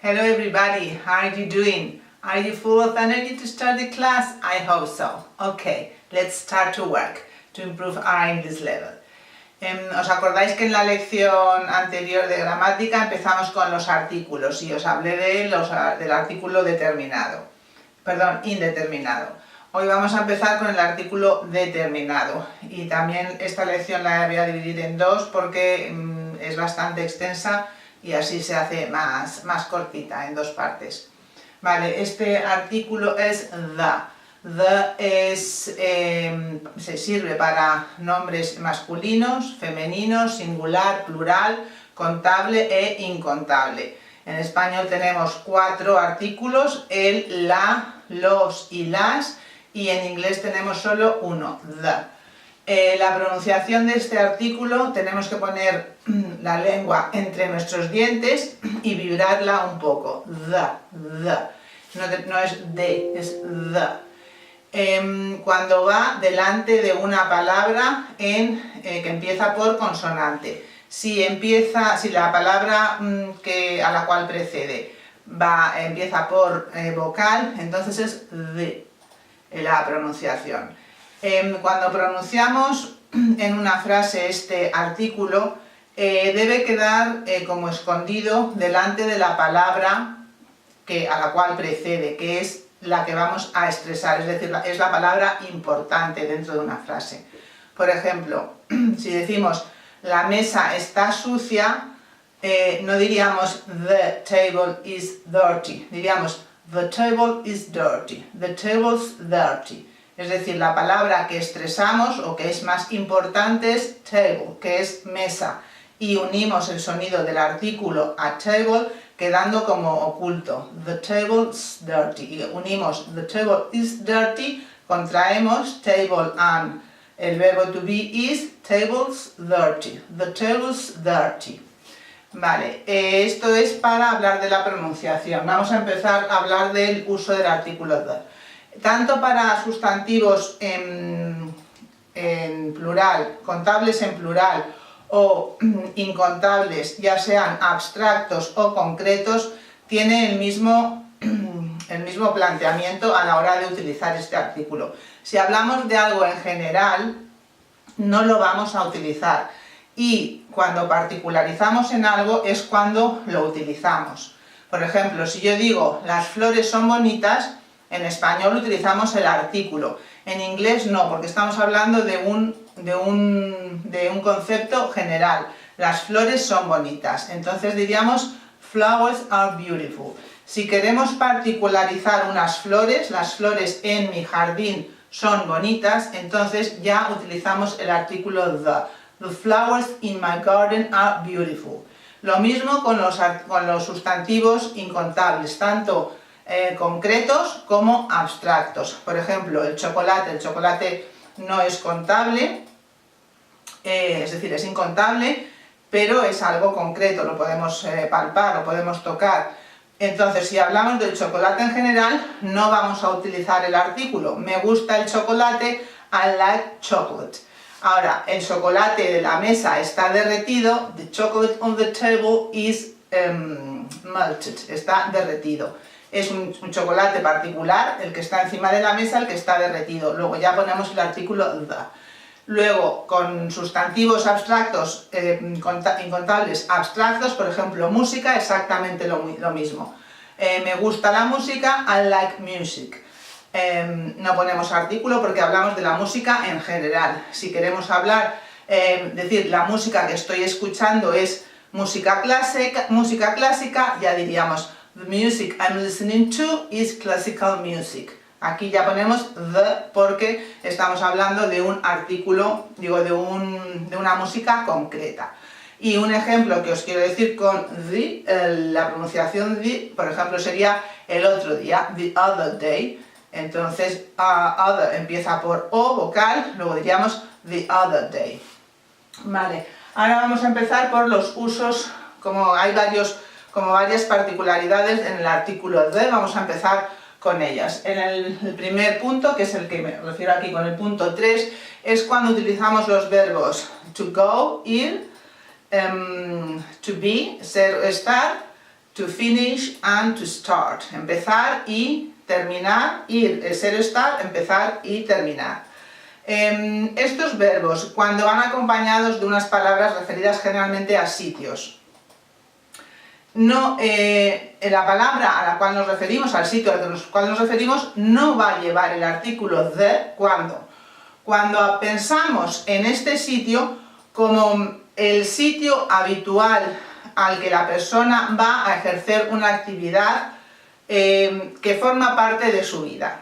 Hello everybody, how are you doing? Are you full of energy to start the class? I hope so. Okay, let's start to work to improve our English level. ¿Os acordáis que en la lección anterior de gramática empezamos con los artículos y os hablé del artículo determinado? Perdón, indeterminado. Hoy vamos a empezar con el artículo determinado y también esta lección la voy a dividir en dos porque es bastante extensa y así se hace más cortita, en dos partes. Vale, este artículo es the. The se sirve para nombres masculinos, femeninos, singular, plural, contable e incontable. En español tenemos 4 artículos, el, la, los y las, y en inglés tenemos solo uno, the. La pronunciación de este artículo tenemos que poner la lengua entre nuestros dientes y vibrarla un poco, the. No es de, es the. Cuando va delante de una palabra que empieza por consonante. Si la palabra a la cual precede empieza por vocal, entonces es de la pronunciación. Cuando pronunciamos en una frase este artículo, debe quedar como escondido delante de la palabra a la cual precede, que es la que vamos a expresar, es decir, es la palabra importante dentro de una frase. Por ejemplo, si decimos la mesa está sucia, no diríamos the table is dirty, diríamos the table is dirty, the table's dirty. Es decir, la palabra que estresamos o que es más importante es table, que es mesa, y unimos el sonido del artículo a table quedando como oculto, the table's dirty, y unimos the table is dirty, contraemos table and el verbo to be is table's dirty, the table's dirty. Vale, esto es para hablar de la pronunciación. Vamos a empezar a hablar del uso del artículo the. Tanto para sustantivos en plural, contables en plural, o incontables, ya sean abstractos o concretos, tiene el mismo planteamiento a la hora de utilizar este artículo. Si hablamos de algo en general, no lo vamos a utilizar, y cuando particularizamos en algo es cuando lo utilizamos. Por ejemplo, si yo digo las flores son bonitas, en español utilizamos el artículo. En inglés no, porque estamos hablando de un concepto general. Las flores son bonitas. Entonces diríamos flowers are beautiful. Si queremos particularizar unas flores, las flores en mi jardín son bonitas, entonces ya utilizamos el artículo the. The flowers in my garden are beautiful. Lo mismo con los sustantivos incontables, tanto concretos como abstractos. Por ejemplo, el chocolate no es contable, es decir, es incontable, pero es algo concreto, lo podemos palpar, lo podemos tocar. Entonces, si hablamos del chocolate en general, no vamos a utilizar el artículo. Me gusta el chocolate, I like chocolate. Ahora, el chocolate de la mesa está derretido, the chocolate on the table is melted, está derretido. Es un chocolate particular, el que está encima de la mesa, el que está derretido. Luego ya ponemos el artículo the. Luego, con sustantivos abstractos, incontables abstractos, por ejemplo, música, exactamente lo mismo. Me gusta la música, I like music. No ponemos artículo porque hablamos de la música en general. Si queremos decir la música que estoy escuchando es música clásica, ya diríamos the music I'm listening to is classical music. Aquí ya ponemos the porque estamos hablando de un artículo, de una música concreta. Y un ejemplo que os quiero decir con the, la pronunciación the, por ejemplo, sería el otro día, the other day. Entonces, other empieza por o vocal, luego diríamos the other day. Vale, ahora vamos a empezar por los usos, como varias particularidades en el artículo the, vamos a empezar con ellas. En el primer punto, que es el que me refiero aquí con el punto 3, es cuando utilizamos los verbos to go, ir, to be, ser o estar, to finish and to start. Empezar y terminar, ir, ser estar, empezar y terminar. Estos verbos, cuando van acompañados de unas palabras referidas generalmente a sitios, no, la palabra a la cual nos referimos, al sitio al cual nos referimos, no va a llevar el artículo the cuando pensamos en este sitio como el sitio habitual al que la persona va a ejercer una actividad que forma parte de su vida.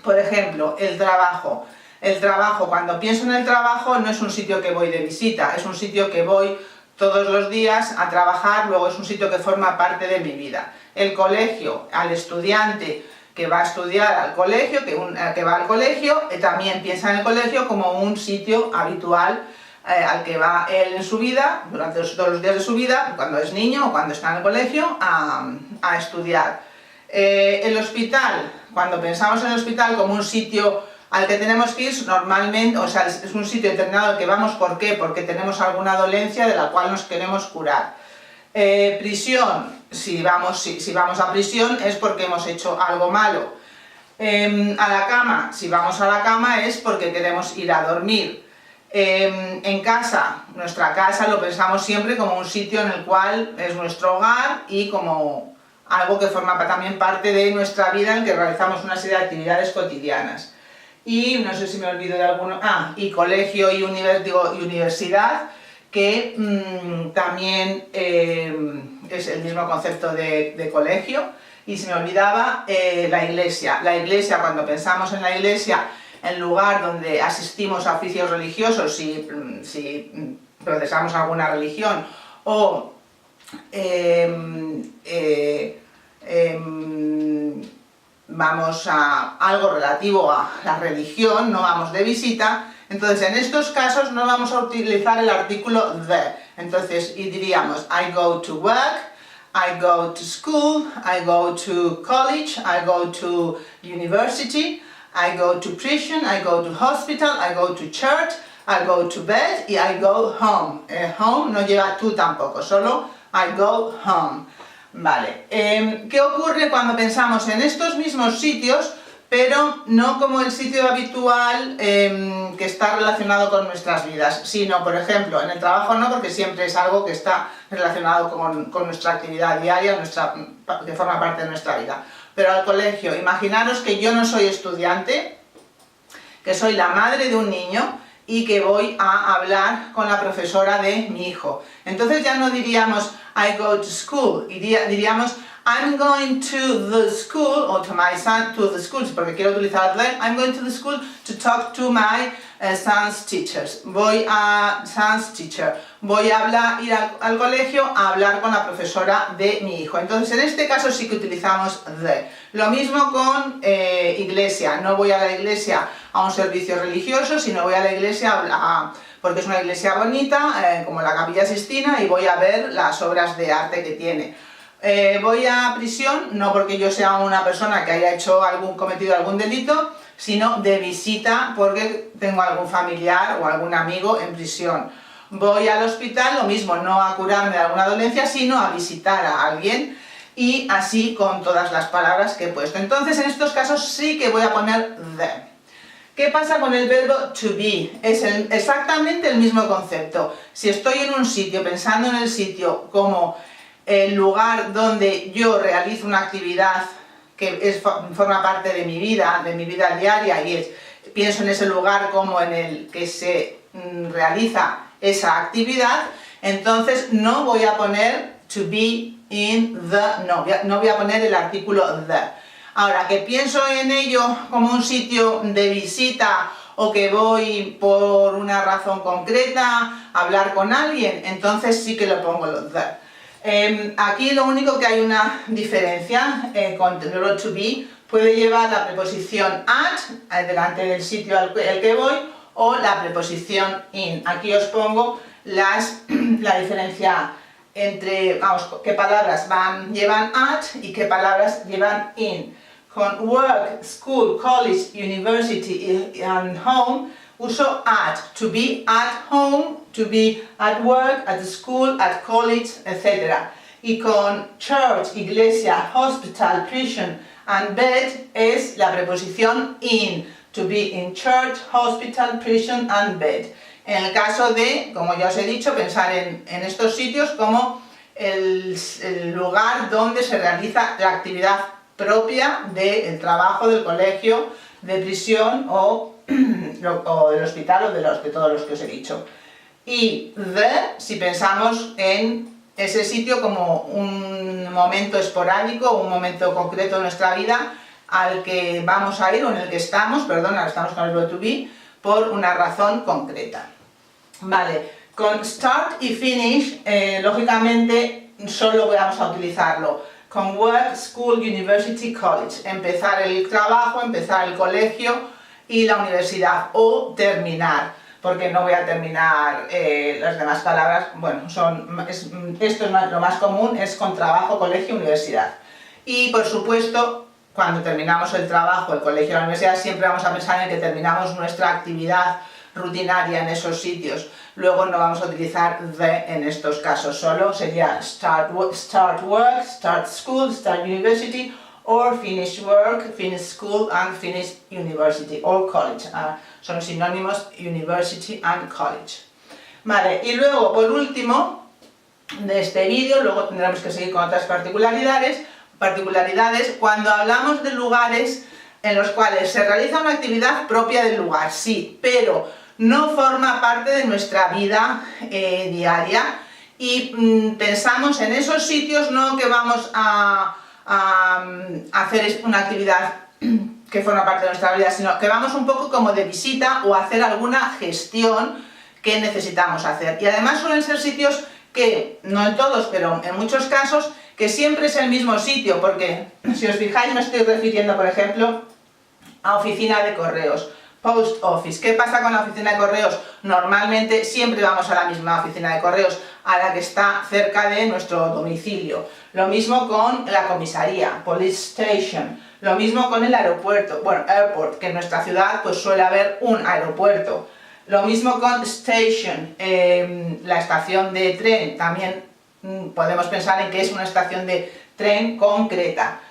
Por ejemplo, el trabajo. El trabajo, cuando pienso en el trabajo, no es un sitio que voy de visita, es un sitio que voy todos los días a trabajar, luego es un sitio que forma parte de mi vida. El colegio, al estudiante que va a estudiar al colegio, que va al colegio, también piensa en el colegio como un sitio habitual al que va él en su vida, durante todos los días de su vida, cuando es niño o cuando está en el colegio, a estudiar. El hospital, cuando pensamos en el hospital como un sitio al que tenemos que ir normalmente, o sea, es un sitio determinado al que vamos, ¿por qué? Porque tenemos alguna dolencia de la cual nos queremos curar. Prisión, si vamos a prisión es porque hemos hecho algo malo. A la cama, si vamos a la cama es porque queremos ir a dormir. En casa, nuestra casa lo pensamos siempre como un sitio en el cual es nuestro hogar y como algo que forma también parte de nuestra vida en que realizamos una serie de actividades cotidianas. Y no sé si me olvido de alguno, y colegio y universidad, que también es el mismo concepto de colegio. Y se me olvidaba la iglesia. La iglesia, cuando pensamos en la iglesia, el lugar donde asistimos a oficios religiosos, si profesamos alguna religión, o vamos a algo relativo a la religión, no vamos de visita, entonces en estos casos no vamos a utilizar el artículo the. Entonces y diríamos I go to work, I go to school, I go to college, I go to university, I go to prison, I go to hospital, I go to church, I go to bed y I go home. Home no lleva to tampoco, solo I go home. Vale, ¿qué ocurre cuando pensamos en estos mismos sitios, pero no como el sitio habitual que está relacionado con nuestras vidas, sino, por ejemplo, en el trabajo no, porque siempre es algo que está relacionado con nuestra actividad diaria, que forma parte de nuestra vida. Pero al colegio, imaginaros que yo no soy estudiante, que soy la madre de un niño y que voy a hablar con la profesora de mi hijo. Entonces ya no diríamos I go to school, diríamos I'm going to the school, o to my son, to the school, porque quiero utilizar the, I'm going to the school to talk to my son's teachers. Voy a son's teacher, voy a ir al colegio a hablar con la profesora de mi hijo. Entonces en este caso sí que utilizamos the. Lo mismo con iglesia, no voy a la iglesia a un servicio religioso, sino voy a la iglesia porque es una iglesia bonita, como la Capilla Sixtina, y voy a ver las obras de arte que tiene. Voy a prisión, no porque yo sea una persona que haya cometido algún delito, sino de visita porque tengo algún familiar o algún amigo en prisión. Voy al hospital, lo mismo, no a curarme de alguna dolencia, sino a visitar a alguien, y así con todas las palabras que he puesto. Entonces en estos casos sí que voy a poner the. ¿Qué pasa con el verbo to be? Es exactamente el mismo concepto. Si estoy en un sitio, pensando en el sitio como el lugar donde yo realizo una actividad que forma parte de mi vida diaria, y pienso en ese lugar como en el que se realiza esa actividad, entonces no voy a poner to be in the, no voy a poner el artículo the. Ahora, que pienso en ello como un sitio de visita o que voy por una razón concreta a hablar con alguien, entonces sí que lo pongo los the. Aquí lo único que hay una diferencia con el verbo to be, puede llevar la preposición at delante del sitio al que voy, o la preposición in. Aquí os pongo la diferencia entre, qué palabras llevan at y qué palabras llevan in. Con work, school, college, university and home uso at. To be at home, to be at work, at school, at college, etc. Y con church, iglesia, hospital, prison and bed es la preposición in. To be in church, hospital, prison and bed. En el caso de, como ya os he dicho, pensar en estos sitios como el lugar donde se realiza la actividad propia del trabajo, del colegio, de prisión o del hospital o de todos los que os he dicho. Y si pensamos en ese sitio como un momento esporádico, un momento concreto de nuestra vida al que vamos a ir, o en el que estamos, perdona, estamos con el verbo to be, por una razón concreta. Vale, con start y finish, lógicamente, solo vamos a utilizarlo con work, school, university, college. Empezar el trabajo, empezar el colegio y la universidad, o terminar, porque no voy a terminar las demás palabras. Bueno, esto es lo más común, es con trabajo, colegio, universidad. Y por supuesto, cuando terminamos el trabajo, el colegio o la universidad, siempre vamos a pensar en que terminamos nuestra actividad rutinaria en esos sitios. Luego no vamos a utilizar the en estos casos, solo sería start work, start school, start university, or finish work, finish school and finish university, or college. Son sinónimos university and college. Vale, y luego por último de este vídeo, luego tendremos que seguir con otras particularidades, cuando hablamos de lugares en los cuales se realiza una actividad propia del lugar, sí, pero no forma parte de nuestra vida diaria, y pensamos en esos sitios no que vamos a hacer una actividad que forma parte de nuestra vida, sino que vamos un poco como de visita o a hacer alguna gestión que necesitamos hacer. Y además suelen ser sitios que, no en todos, pero en muchos casos, que siempre es el mismo sitio, porque si os fijáis me estoy refiriendo, por ejemplo, a oficina de correos, post office. ¿Qué pasa con la oficina de correos? Normalmente siempre vamos a la misma oficina de correos, a la que está cerca de nuestro domicilio. Lo mismo con la comisaría, police station. Lo mismo con el aeropuerto, bueno, airport, que en nuestra ciudad pues suele haber un aeropuerto. Lo mismo con station, la estación de tren, también podemos pensar en que es una estación de tren concreta.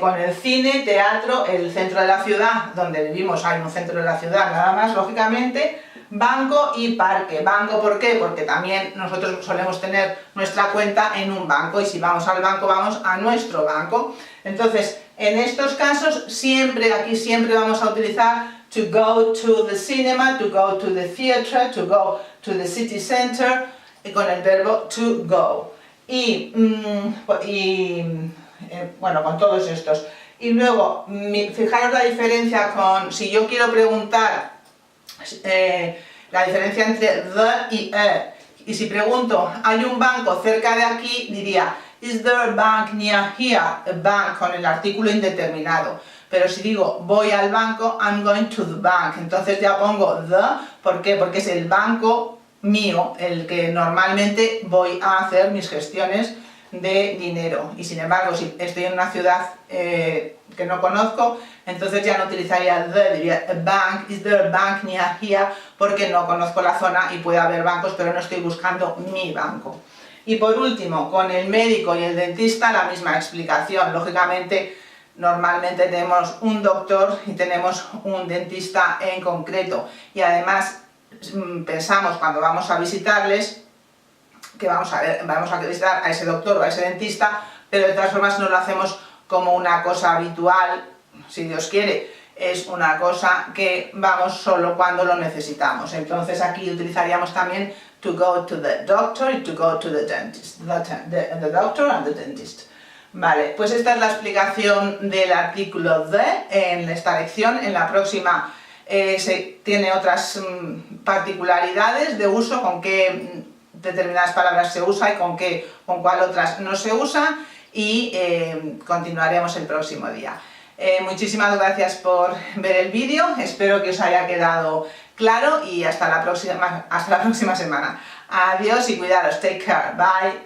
Con el cine, teatro, el centro de la ciudad, donde vivimos hay un centro de la ciudad nada más, lógicamente, banco y parque. Banco, ¿por qué? Porque también nosotros solemos tener nuestra cuenta en un banco, y si vamos al banco, vamos a nuestro banco. Entonces, en estos casos, aquí siempre vamos a utilizar to go to the cinema, to go to the theater, to go to the city center, con el verbo to go. Bueno, con todos estos. Y luego, fijaros la diferencia con, si yo quiero preguntar la diferencia entre the y y si pregunto, ¿hay un banco cerca de aquí? Diría, is there a bank near here? A bank con el artículo indeterminado. Pero si digo, voy al banco, I'm going to the bank. Entonces ya pongo the, ¿por qué? Porque es el banco mío, el que normalmente voy a hacer mis gestiones de dinero. Y sin embargo, si estoy en una ciudad que no conozco, entonces ya no utilizaría the, diría a bank, is there a bank near here, porque no conozco la zona y puede haber bancos, pero no estoy buscando mi banco. Y por último, con el médico y el dentista la misma explicación. Lógicamente, normalmente tenemos un doctor y tenemos un dentista en concreto, y además pensamos cuando vamos a visitarles que vamos a visitar a ese doctor o a ese dentista, pero de todas formas no lo hacemos como una cosa habitual, si Dios quiere, es una cosa que vamos solo cuando lo necesitamos. Entonces aquí utilizaríamos también to go to the doctor y to go to the dentist, the doctor and the dentist. Vale, pues esta es la explicación del artículo the en esta lección. En la próxima tiene otras particularidades de uso, con qué determinadas palabras se usa y con cuál otras no se usa, y continuaremos el próximo día. Muchísimas gracias por ver el vídeo, espero que os haya quedado claro, y hasta la próxima semana. Adiós y cuidaros, take care, bye.